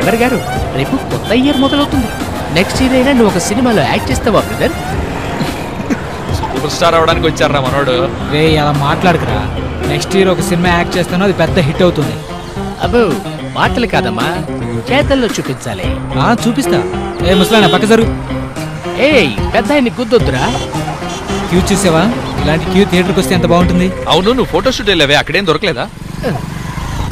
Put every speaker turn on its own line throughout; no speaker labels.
Driver గారు, రేపు కొత్త ఇయర్ మొదలవుతుంది. నెక్స్ట్ ఇయర్ అయినా నువ్వు ఒక సినిమాలో యాక్ట్ చేస్తావా బ్రదర్?
సూపర్ స్టార్ అవడానికి వచ్చారా మనోడు.
రే అలా మాట్లాడుకురా. నెక్స్ట్ ఇయర్ ఒక సినిమా యాక్ట్ చేస్తానో అది పెద్ద హిట్ అవుతుంది.
అబ్బో మాటలు కాదమ్మా, చేతల్లో చూపించాలి.
చూపిస్తా. ఏ ముసలానా పక్క జరుగు.
ఏయ్ పెద్ద ఆయన్ని గుద్దొద్దురా.
క్యూ చూసావా? ఇలాంటి క్యూ థియేటర్కి వస్తే ఎంత బాగుంటుంది.
అవును, నువ్వు ఫోటోషూట్ వెళ్ళావే, అక్కడేం దొరకలేదా?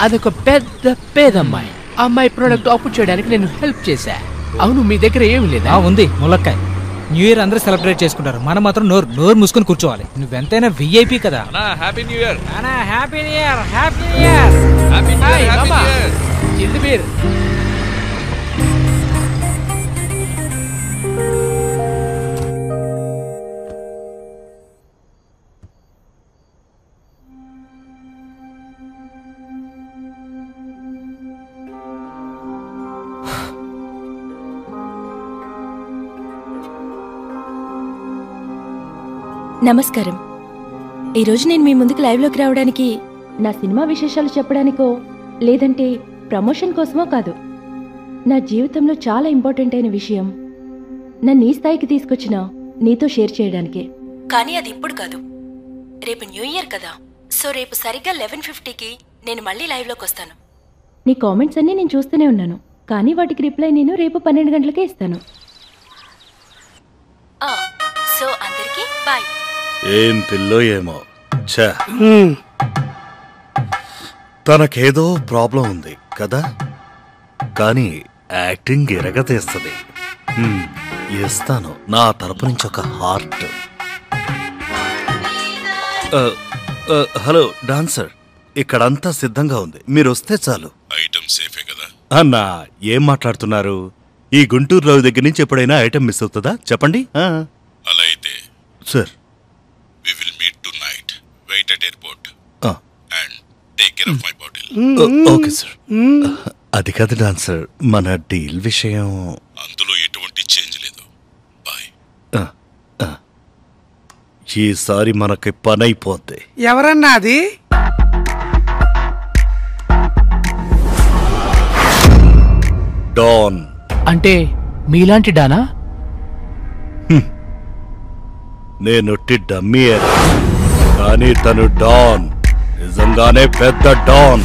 అదొక పెద్ద పేదమ్మాయి. అమ్మాయి ప్రోడక్ట్ అప్పు చేయడానికి నేను హెల్ప్ చేశా. అవును, మీ దగ్గర ఏమి లేదా?
ఉంది, ములక్కాయ. న్యూ ఇయర్ అందరూ సెలబ్రేట్ చేసుకుంటారు, మనం మాత్రం నోరు మూసుకొని కూర్చోవాలి. నువ్వెంతైనా విఐపి కదా.
Happy new year.
Happy new year. Happy new year.
Happy new year. Happy new year.
జింది బీర్.
నమస్కారం. ఈరోజు నేను మీ ముందుకు లైవ్లోకి రావడానికి నా సినిమా విశేషాలు చెప్పడానికో లేదంటే ప్రమోషన్ కోసమో కాదు. నా జీవితంలో చాలా ఇంపార్టెంట్ అయిన విషయం నన్ను ఈ స్థాయికి తీసుకొచ్చిన నీతో షేర్ చేయడానికే. కానీ అది ఇప్పుడు కాదు, రేపు న్యూ ఇయర్ కదా. సో రేపు సరిగ్గా 11:50కి నేను మళ్ళీ లైవ్లోకి వస్తాను. నీ కామెంట్స్ అన్నీ నేను చూస్తూనే ఉన్నాను, కానీ వాటికి రిప్లై నేను రేపు 12 గంటలకే ఇస్తాను. సో అందరికీ బాయ్.
ఏం పిల్లో ఏమో, తనకేదో ప్రాబ్లం ఉంది కదా, కానీ యాక్టింగ్ ఎరగతీస్తుంది. ఇస్తాను నా తరపు నుంచి ఒక హార్ట్. హలో డాన్సర్, ఇక్కడంతా సిద్ధంగా ఉంది, మీరు వస్తే చాలు.
ఐటమ్ సేఫే కదా
అన్నా? ఏం మాట్లాడుతున్నారు? ఈ గుంటూరు రావు దగ్గర నుంచి ఎప్పుడైనా ఐటమ్ మిస్ అవుతుందా చెప్పండి.
అలా అయితే
sir,
we will meet tonight. Wait at airport and take care of my bottle.
Okay sir. అది కాదు డాన్సర్, మన డీల్ విషయం.
అందులో ఎటువంటి చేంజ్ లేదు. బాయ్.
ఈసారి మనకి పని అయిపోద్ది.
ఎవరన్నా అది?
డాన్.
అంటే మీలాంటి డానా?
నేను డమ్మీ, కానీ తను డాన్, నిజంగానే పెద్ద డాన్.